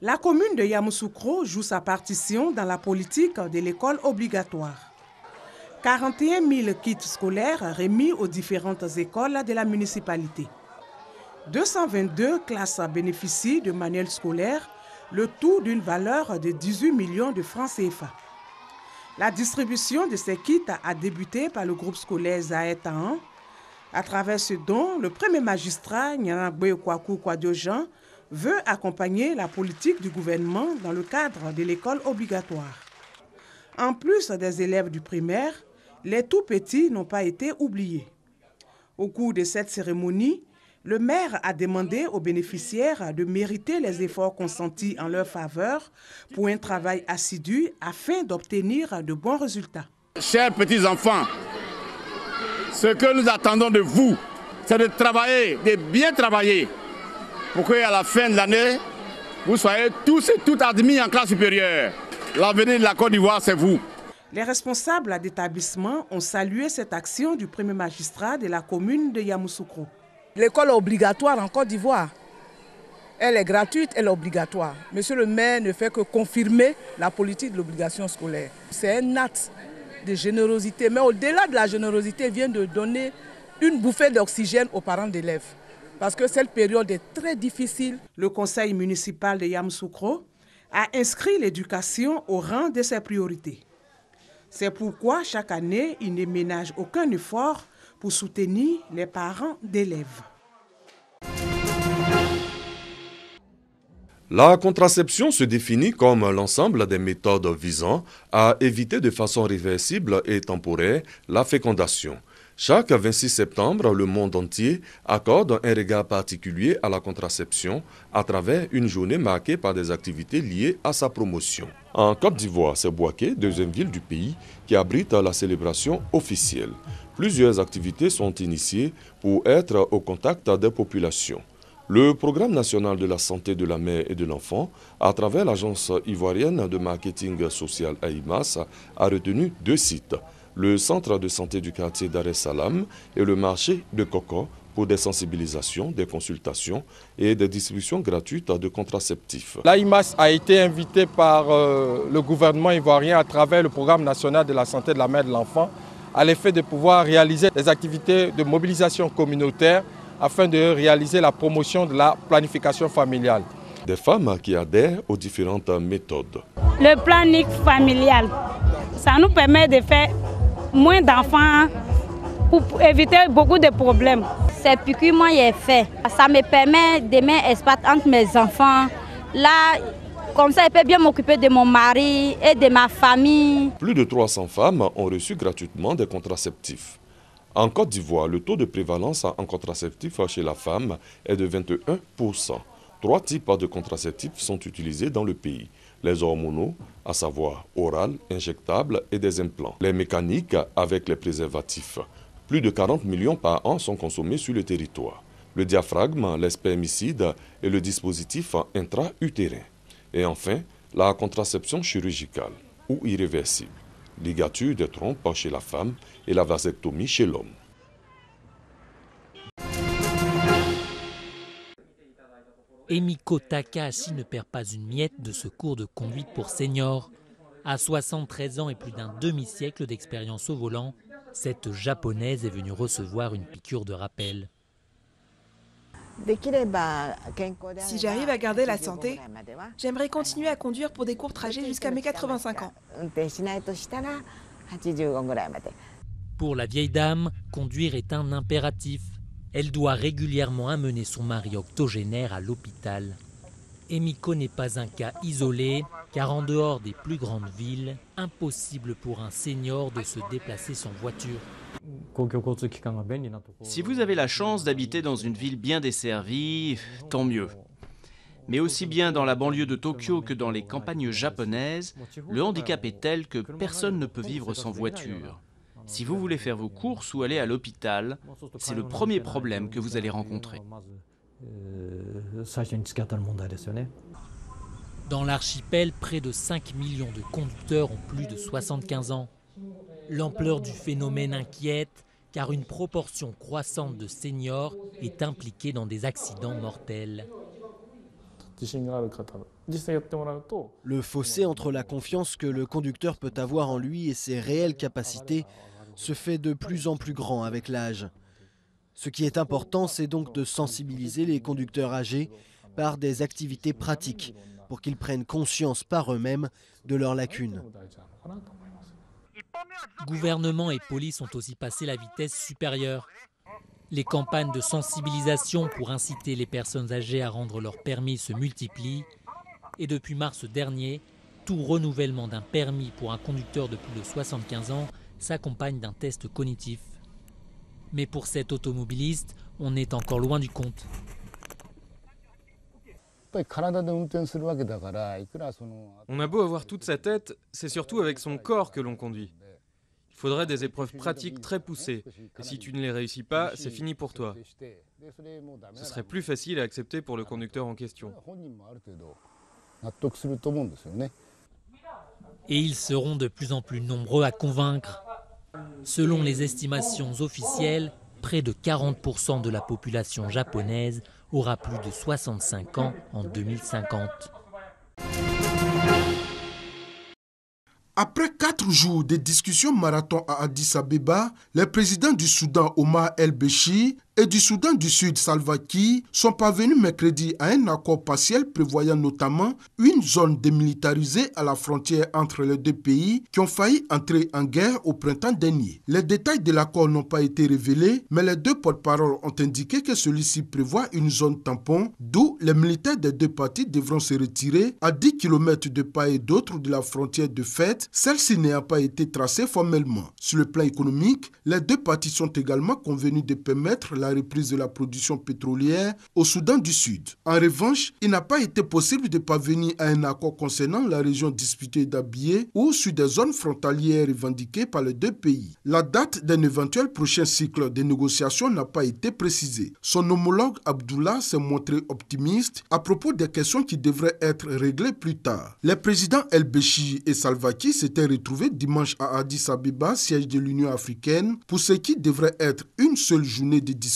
La commune de Yamoussoukro joue sa partition dans la politique de l'école obligatoire. 41 000 kits scolaires remis aux différentes écoles de la municipalité. 222 classes bénéficient de manuels scolaires, le tout d'une valeur de 18 millions de francs CFA. La distribution de ces kits a débuté par le groupe scolaire Zaetahan. À travers ce don, le premier magistrat, Nyanagbe Kwaku Kwadiojan, veut accompagner la politique du gouvernement dans le cadre de l'école obligatoire. En plus des élèves du primaire, les tout-petits n'ont pas été oubliés. Au cours de cette cérémonie, le maire a demandé aux bénéficiaires de mériter les efforts consentis en leur faveur pour un travail assidu afin d'obtenir de bons résultats. Chers petits-enfants, ce que nous attendons de vous, c'est de travailler, de bien travailler, pour qu'à la fin de l'année, vous soyez tous et toutes admis en classe supérieure. L'avenir de la Côte d'Ivoire, c'est vous. Les responsables d'établissement ont salué cette action du premier magistrat de la commune de Yamoussoukro. L'école est obligatoire en Côte d'Ivoire. Elle est gratuite, elle est obligatoire. Monsieur le maire ne fait que confirmer la politique de l'obligation scolaire. C'est un acte de générosité, mais au-delà de la générosité, il vient de donner une bouffée d'oxygène aux parents d'élèves. Parce que cette période est très difficile. Le conseil municipal de Yamoussoukro a inscrit l'éducation au rang de ses priorités. C'est pourquoi chaque année, il ne ménage aucun effort pour soutenir les parents d'élèves. La contraception se définit comme l'ensemble des méthodes visant à éviter de façon réversible et temporaire la fécondation. Chaque 26 septembre, le monde entier accorde un regard particulier à la contraception à travers une journée marquée par des activités liées à sa promotion. En Côte d'Ivoire, c'est Bouaké, deuxième ville du pays, qui abrite la célébration officielle. Plusieurs activités sont initiées pour être au contact des populations. Le Programme national de la santé de la mère et de l'enfant, à travers l'agence ivoirienne de marketing social AIMAS, a retenu 2 sites. Le centre de santé du quartier Dar es Salaam et le marché de Koko pour des sensibilisations, des consultations et des distributions gratuites de contraceptifs. L'AIMAS a été invité par le gouvernement ivoirien à travers le Programme national de la santé de la mère et de l'enfant à l'effet de pouvoir réaliser des activités de mobilisation communautaire afin de réaliser la promotion de la planification familiale. Des femmes qui adhèrent aux différentes méthodes. Le planning familial, ça nous permet de faire moins d'enfants pour éviter beaucoup de problèmes. C'est piqûre, moi, j'ai fait. Ça me permet d'aimer espace entre mes enfants. Là, comme ça, je peux bien m'occuper de mon mari et de ma famille. Plus de 300 femmes ont reçu gratuitement des contraceptifs. En Côte d'Ivoire, le taux de prévalence en contraceptifs chez la femme est de 21%. 3 types de contraceptifs sont utilisés dans le pays. Les hormonaux, à savoir oral, injectables et des implants. Les mécaniques avec les préservatifs. Plus de 40 millions par an sont consommés sur le territoire. Le diaphragme, les spermicides et le dispositif intra-utérin. Et enfin, la contraception chirurgicale ou irréversible. Ligature des trompes chez la femme et la vasectomie chez l'homme. Emiko Takahashi ne perd pas une miette de ce cours de conduite pour seniors. À 73 ans et plus d'un demi-siècle d'expérience au volant, cette japonaise est venue recevoir une piqûre de rappel. Si j'arrive à garder la santé, j'aimerais continuer à conduire pour des courts trajets jusqu'à mes 85 ans. Pour la vieille dame, conduire est un impératif. Elle doit régulièrement amener son mari octogénaire à l'hôpital. Emiko n'est pas un cas isolé, car en dehors des plus grandes villes, impossible pour un senior de se déplacer sans voiture. Si vous avez la chance d'habiter dans une ville bien desservie, tant mieux. Mais aussi bien dans la banlieue de Tokyo que dans les campagnes japonaises, le handicap est tel que personne ne peut vivre sans voiture. Si vous voulez faire vos courses ou aller à l'hôpital, c'est le premier problème que vous allez rencontrer. Dans l'archipel, près de 5 millions de conducteurs ont plus de 75 ans. L'ampleur du phénomène inquiète, car une proportion croissante de seniors est impliquée dans des accidents mortels. Le fossé entre la confiance que le conducteur peut avoir en lui et ses réelles capacités se fait de plus en plus grand avec l'âge. Ce qui est important, c'est donc de sensibiliser les conducteurs âgés par des activités pratiques pour qu'ils prennent conscience par eux-mêmes de leurs lacunes. Gouvernement et police ont aussi passé la vitesse supérieure. Les campagnes de sensibilisation pour inciter les personnes âgées à rendre leur permis se multiplient. Et depuis mars dernier, tout renouvellement d'un permis pour un conducteur de plus de 75 ans s'accompagne d'un test cognitif. Mais pour cet automobiliste, on est encore loin du compte. On a beau avoir toute sa tête, c'est surtout avec son corps que l'on conduit. Il faudrait des épreuves pratiques très poussées. Et si tu ne les réussis pas, c'est fini pour toi. Ce serait plus facile à accepter pour le conducteur en question. Et ils seront de plus en plus nombreux à convaincre. Selon les estimations officielles, près de 40% de la population japonaise aura plus de 65 ans en 2050. Après 4 jours de discussions marathon à Addis Abeba, les présidents du Soudan Omar el-Béchir et du Soudan du Sud Salva Kiir sont parvenus mercredi à un accord partiel prévoyant notamment une zone démilitarisée à la frontière entre les deux pays qui ont failli entrer en guerre au printemps dernier. Les détails de l'accord n'ont pas été révélés, mais les deux porte-paroles ont indiqué que celui-ci prévoit une zone tampon d'où les militaires des deux parties devront se retirer à 10 km de part et d'autre de la frontière de fait, celle-ci n'ayant pas été tracée formellement. Sur le plan économique, les deux parties sont également convenues de permettre la reprise de la production pétrolière au Soudan du Sud. En revanche, il n'a pas été possible de parvenir à un accord concernant la région disputée d'Abyei ou sur des zones frontalières revendiquées par les deux pays. La date d'un éventuel prochain cycle de négociations n'a pas été précisée. Son homologue Abdullah s'est montré optimiste à propos des questions qui devraient être réglées plus tard. Les présidents el-Béchir et Salva Kiir s'étaient retrouvés dimanche à Addis Abeba, siège de l'Union africaine, pour ce qui devrait être une seule journée de discussion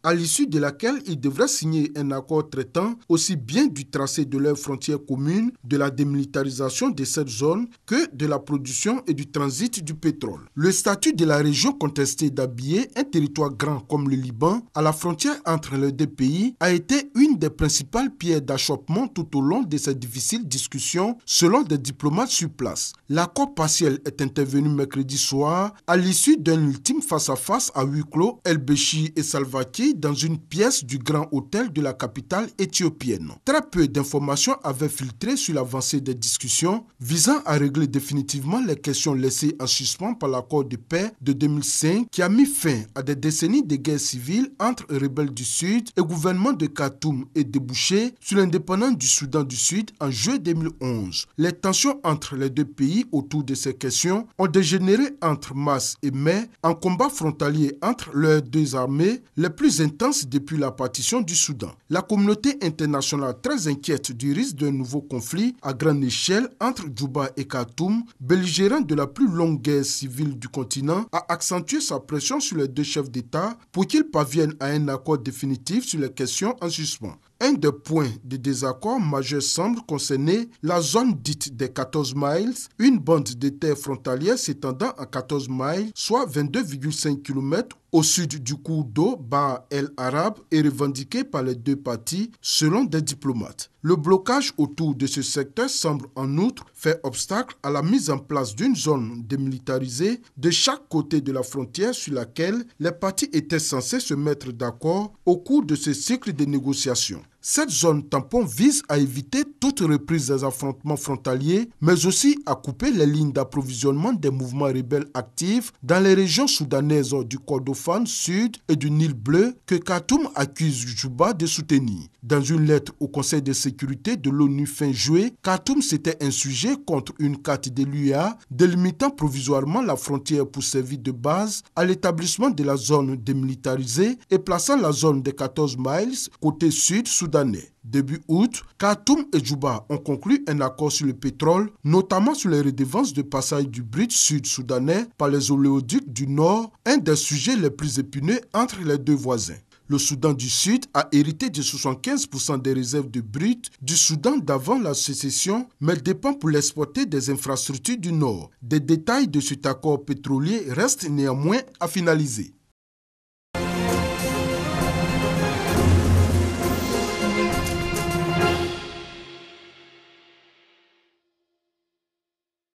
à l'issue de laquelle ils devraient signer un accord traitant aussi bien du tracé de leurs frontières communes, de la démilitarisation de cette zone que de la production et du transit du pétrole. Le statut de la région contestée d'Abyei, un territoire grand comme le Liban, à la frontière entre les deux pays, a été une des principales pierres d'achoppement tout au long de ces difficiles discussions selon des diplomates sur place. L'accord partiel est intervenu mercredi soir à l'issue d'un ultime face-à-face à huis clos, el-Béchir et Salva Kiir dans une pièce du grand hôtel de la capitale éthiopienne. Très peu d'informations avaient filtré sur l'avancée des discussions visant à régler définitivement les questions laissées en suspens par l'accord de paix de 2005 qui a mis fin à des décennies de guerre civile entre rebelles du Sud et gouvernement de Khartoum et débouché sur l'indépendance du Soudan du Sud en juillet 2011. Les tensions entre les deux pays autour de ces questions ont dégénéré entre mars et mai en combat frontalier entre leurs deux armées les plus intenses depuis la partition du Soudan. La communauté internationale, très inquiète du risque d'un nouveau conflit à grande échelle entre Djouba et Khartoum, belligérant de la plus longue guerre civile du continent, a accentué sa pression sur les deux chefs d'État pour qu'ils parviennent à un accord définitif sur les questions en suspens. Un des points de désaccord majeur semble concerner la zone dite des 14 miles, une bande de terre frontalière s'étendant à 14 miles, soit 22,5 km au sud du cours d'eau Bahr el-Arab est revendiqué par les deux parties selon des diplomates. Le blocage autour de ce secteur semble en outre faire obstacle à la mise en place d'une zone démilitarisée de chaque côté de la frontière sur laquelle les parties étaient censées se mettre d'accord au cours de ce cycle de négociations. Cette zone tampon vise à éviter toute reprise des affrontements frontaliers, mais aussi à couper les lignes d'approvisionnement des mouvements rebelles actifs dans les régions soudanaises du Kordofan Sud et du Nil Bleu que Khartoum accuse Djouba de soutenir. Dans une lettre au Conseil de sécurité de l'ONU fin juillet, Khartoum s'était insurgé contre une carte de l'UA délimitant provisoirement la frontière pour servir de base à l'établissement de la zone démilitarisée et plaçant la zone des 14 miles côté sud soudanais. Début août, Khartoum et Djouba ont conclu un accord sur le pétrole, notamment sur les redevances de passage du bridge sud-soudanais par les oléoducs du Nord, un des sujets les plus épineux entre les deux voisins. Le Soudan du Sud a hérité de 75% des réserves de brut du Soudan d'avant la sécession, mais dépend pour l'exporter des infrastructures du Nord. Des détails de cet accord pétrolier restent néanmoins à finaliser.